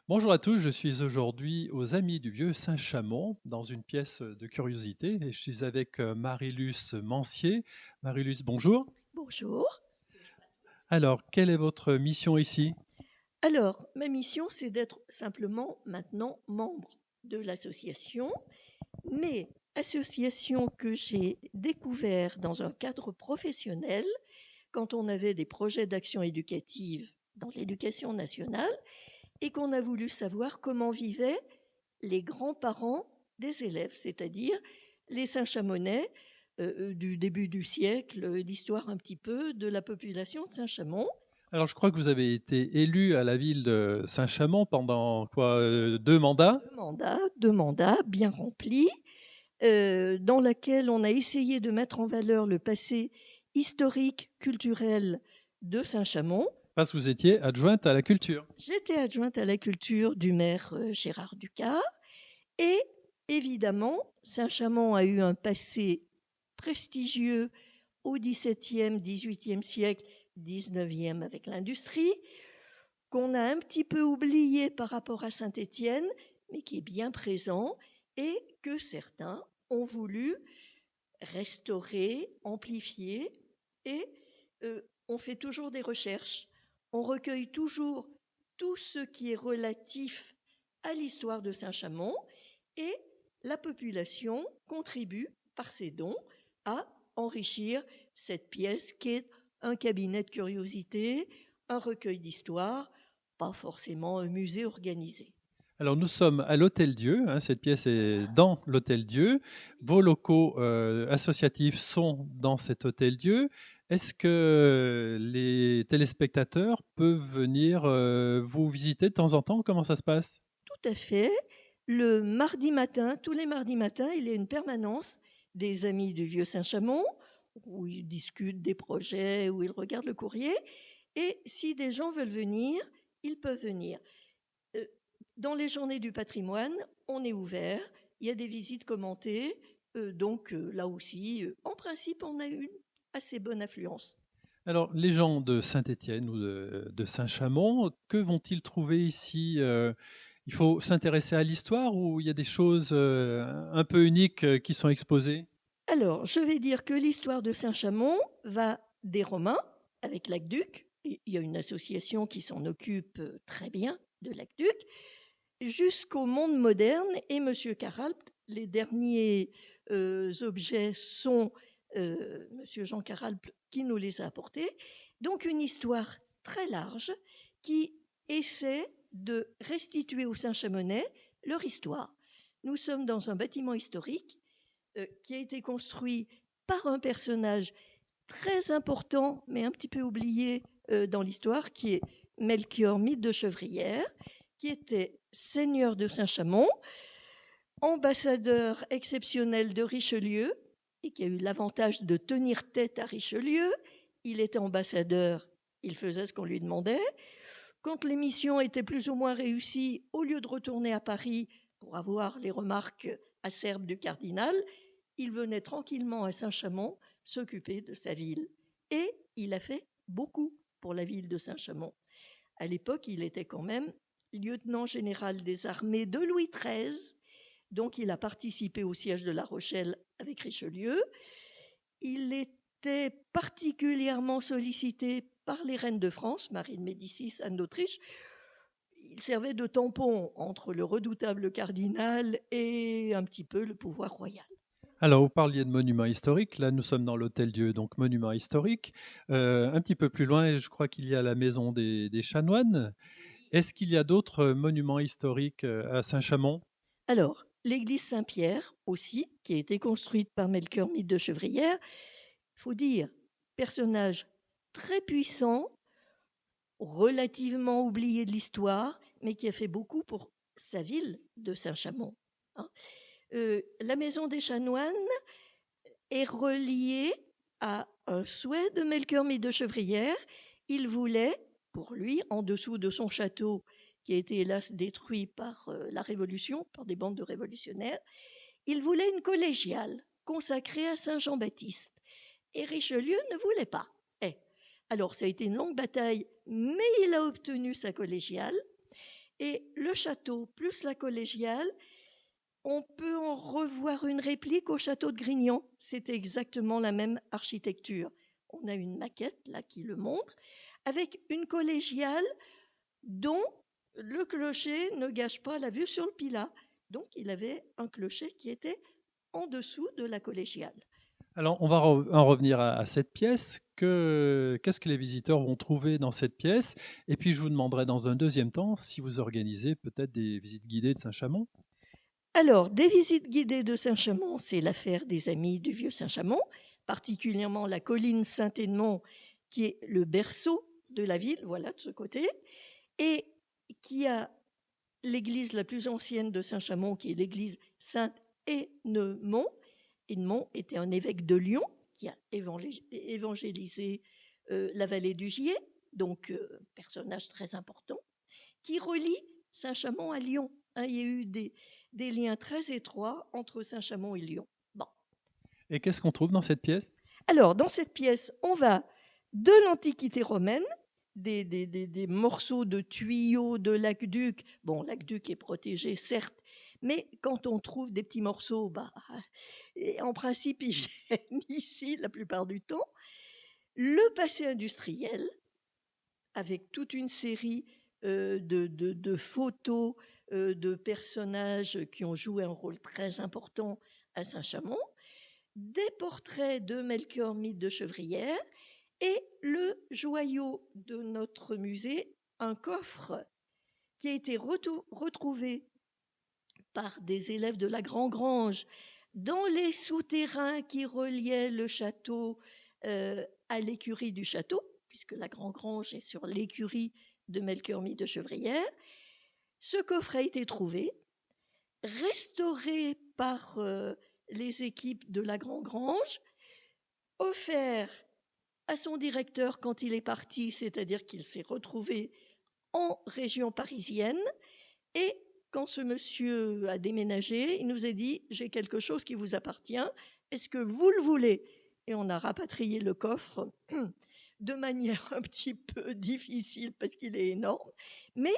Bonjour à tous, je suis aujourd'hui aux Amis du Vieux Saint-Chamond dans une pièce de curiosité et je suis avec Marilus Mancier. Marilus, bonjour. Bonjour. Alors, quelle est votre mission ici? Alors, ma mission, c'est d'être simplement maintenant membre de l'association, mais association que j'ai découvert dans un cadre professionnel quand on avait des projets d'action éducative dans l'éducation nationale et qu'on a voulu savoir comment vivaient les grands-parents des élèves, c'est-à-dire les Saint-Chamonais du début du siècle, l'histoire un petit peu de la population de Saint-Chamond. Alors, je crois que vous avez été élu à la ville de Saint-Chamond pendant quoi, 2 mandats? Deux mandats bien remplis, dans laquelle on a essayé de mettre en valeur le passé historique, culturel de Saint-Chamond. Parce que vous étiez adjointe à la culture. J'étais adjointe à la culture du maire Gérard Ducart et évidemment, Saint-Chamond a eu un passé prestigieux au XVIIe, XVIIIe siècle, XIXe avec l'industrie, qu'on a un petit peu oublié par rapport à Saint-Étienne, mais qui est bien présent et que certains ont voulu restaurer, amplifier et on fait toujours des recherches. On recueille toujours tout ce qui est relatif à l'histoire de Saint-Chamond et la population contribue par ses dons à enrichir cette pièce qui est un cabinet de curiosités, un recueil d'histoires, pas forcément un musée organisé. Alors, nous sommes à l'Hôtel-Dieu, hein, cette pièce est dans l'Hôtel-Dieu. Vos locaux associatifs sont dans cet Hôtel-Dieu. Est-ce que les téléspectateurs peuvent venir vous visiter de temps en temps? Comment ça se passe? Tout à fait. Le mardi matin, tous les mardis matins, il y a une permanence des Amis du Vieux Saint-Chamond où ils discutent des projets, où ils regardent le courrier. Et si des gens veulent venir, ils peuvent venir. Euh, Dans les journées du patrimoine, on est ouvert. Il y a des visites commentées. Là aussi, en principe, on a une assez bonne affluence. Alors, les gens de Saint-Étienne ou de Saint-Chamond, que vont-ils trouver ici? Il faut s'intéresser à l'histoire ou il y a des choses un peu uniques qui sont exposées? Alors, je vais dire que l'histoire de Saint-Chamond va des Romains avec l'Aqueduc. Il y a une association qui s'en occupe très bien de l'Aqueduc, jusqu'au monde moderne et Monsieur Caralpt. Les derniers objets sont Monsieur Jean Caralpt qui nous les a apportés. Donc une histoire très large qui essaie de restituer aux Saint-Chamonais leur histoire. Nous sommes dans un bâtiment historique qui a été construit par un personnage très important, mais un petit peu oublié dans l'histoire, qui est Melchior Mide de Chevrières, qui était seigneur de Saint-Chamond, ambassadeur exceptionnel de Richelieu, et qui a eu l'avantage de tenir tête à Richelieu. Il était ambassadeur, il faisait ce qu'on lui demandait. Quand les missions étaient plus ou moins réussies, au lieu de retourner à Paris pour avoir les remarques acerbes du cardinal, il venait tranquillement à Saint-Chamond s'occuper de sa ville. Et il a fait beaucoup pour la ville de Saint-Chamond. À l'époque, il était quand même lieutenant général des armées de Louis XIII, donc il a participé au siège de La Rochelle avec Richelieu. Il était particulièrement sollicité par les reines de France, Marie de Médicis, Anne d'Autriche. Il servait de tampon entre le redoutable cardinal et un petit peu le pouvoir royal. Alors, vous parliez de monuments historiques. Là, nous sommes dans l'Hôtel-Dieu, donc monument historique. Un petit peu plus loin, je crois qu'il y a la maison des Chanoines. Est-ce qu'il y a d'autres monuments historiques à Saint-Chamond? Alors, l'église Saint-Pierre aussi, qui a été construite par Melchior Mide de Chevrières, il faut dire, personnage très puissant, relativement oublié de l'histoire, mais qui a fait beaucoup pour sa ville de Saint-Chamond. Hein. La maison des Chanoines est reliée à un souhait de Melchior Mide de Chevrières. Il voulait, pour lui, en dessous de son château, qui a été hélas détruit par la Révolution, par des bandes de révolutionnaires, il voulait une collégiale consacrée à Saint Jean-Baptiste. Et Richelieu ne voulait pas. Alors, ça a été une longue bataille, mais il a obtenu sa collégiale. Et le château plus la collégiale, on peut en revoir une réplique au château de Grignan. C'est exactement la même architecture. On a une maquette là qui le montre, avec une collégiale dont le clocher ne gâche pas la vue sur le Pilat. Donc il avait un clocher qui était en dessous de la collégiale. Alors, on va en revenir à cette pièce. Qu'est-ce que les visiteurs vont trouver dans cette pièce? Et puis, je vous demanderai dans un deuxième temps si vous organisez peut-être des visites guidées de Saint-Chamond. Alors, des visites guidées de Saint-Chamond, c'est l'affaire des amis du vieux Saint-Chamond, particulièrement la colline Saint-Edmond, qui est le berceau de la ville, voilà, de ce côté, et qui a l'église la plus ancienne de Saint-Chamond, qui est l'église Saint-Énemond. Énemond était un évêque de Lyon qui a évangélisé la vallée du Gier, donc personnage très important, qui relie Saint-Chamond à Lyon. Hein, il y a eu des liens très étroits entre Saint-Chamond et Lyon. Bon. Et qu'est-ce qu'on trouve dans cette pièce? Alors, dans cette pièce, on va de l'Antiquité romaine, des morceaux de tuyaux de l'aqueduc. Bon, l'aqueduc est protégé, certes, mais quand on trouve des petits morceaux, bah, en principe, ils viennent ici la plupart du temps. Le passé industriel, avec toute une série de photos de personnages qui ont joué un rôle très important à Saint-Chamond, des portraits de Melchior Mythe de Chevrières et le joyau de notre musée, un coffre qui a été retrouvé par des élèves de la Grand-Grange dans les souterrains qui reliaient le château à l'écurie du château, puisque la Grand-Grange est sur l'écurie de Melchior Mythe de Chevrières. Ce coffre a été trouvé, restauré par les équipes de la Grand-Grange, offert à son directeur quand il est parti, c'est-à-dire qu'il s'est retrouvé en région parisienne. Et quand ce monsieur a déménagé, il nous a dit « J'ai quelque chose qui vous appartient, est-ce que vous le voulez ?» Et on a rapatrié le coffre de manière un petit peu difficile parce qu'il est énorme. Mais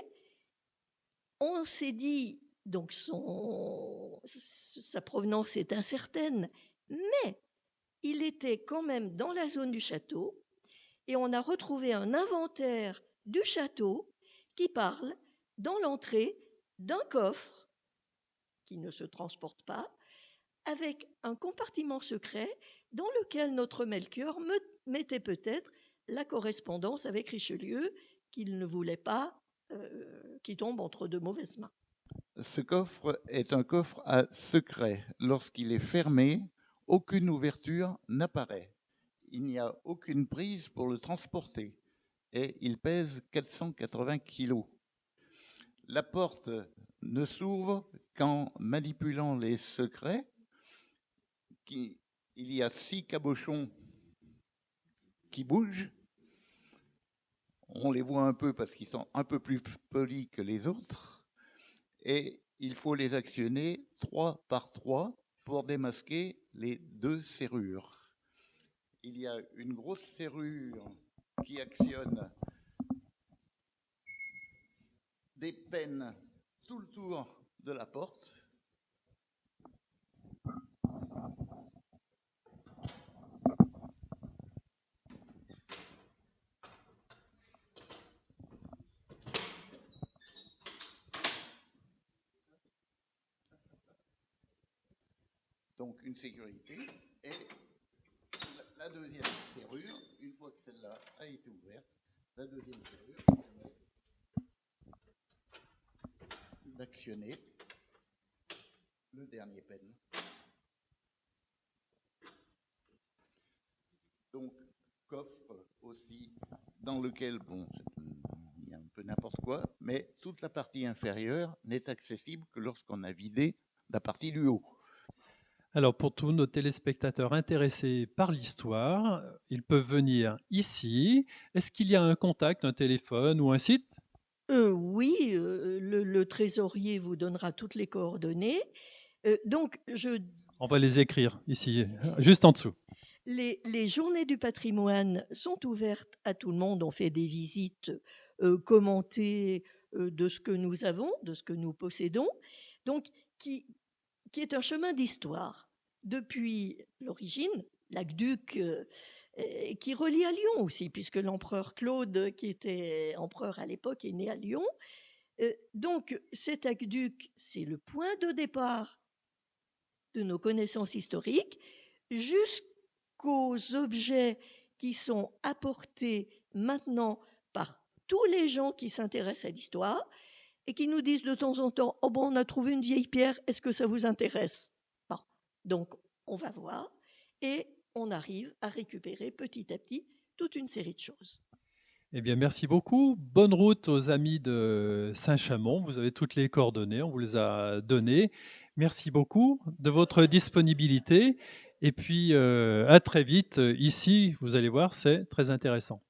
on s'est dit, donc sa provenance est incertaine, mais il était quand même dans la zone du château et on a retrouvé un inventaire du château qui parle dans l'entrée d'un coffre qui ne se transporte pas, avec un compartiment secret dans lequel notre Melchior mettait peut-être la correspondance avec Richelieu qu'il ne voulait pas qui tombe entre de mauvaises mains. Ce coffre est un coffre à secret. Lorsqu'il est fermé, aucune ouverture n'apparaît. Il n'y a aucune prise pour le transporter et il pèse 480 kilos. La porte ne s'ouvre qu'en manipulant les secrets. Il y a 6 cabochons qui bougent. On les voit un peu parce qu'ils sont un peu plus polis que les autres. Et il faut les actionner 3 par 3 pour démasquer les 2 serrures. Il y a une grosse serrure qui actionne des pennes tout le tour de la porte. Donc une sécurité. Et la deuxième serrure, une fois que celle-là a été ouverte, la deuxième serrure permet d'actionner le dernier pen. Donc coffre aussi dans lequel, bon, il y a un peu n'importe quoi, mais toute la partie inférieure n'est accessible que lorsqu'on a vidé la partie du haut. Alors, pour tous nos téléspectateurs intéressés par l'histoire, ils peuvent venir ici. Est-ce qu'il y a un contact, un téléphone ou un site? Oui, le trésorier vous donnera toutes les coordonnées. On va les écrire ici, juste en dessous. Les journées du patrimoine sont ouvertes à tout le monde. On fait des visites commentées de ce que nous avons, de ce que nous possédons, donc qui est un chemin d'histoire. Depuis l'origine, l'aqueduc qui relie à Lyon aussi, puisque l'empereur Claude, qui était empereur à l'époque, est né à Lyon. Donc cet aqueduc, c'est le point de départ de nos connaissances historiques jusqu'aux objets qui sont apportés maintenant par tous les gens qui s'intéressent à l'histoire et qui nous disent de temps en temps, oh bon, on a trouvé une vieille pierre, est-ce que ça vous intéresse? Bon, donc on va voir et on arrive à récupérer petit à petit toute une série de choses. Eh bien, merci beaucoup. Bonne route aux amis de Saint-Chamond. Vous avez toutes les coordonnées, on vous les a données. Merci beaucoup de votre disponibilité. Et puis, à très vite. Ici, vous allez voir, c'est très intéressant.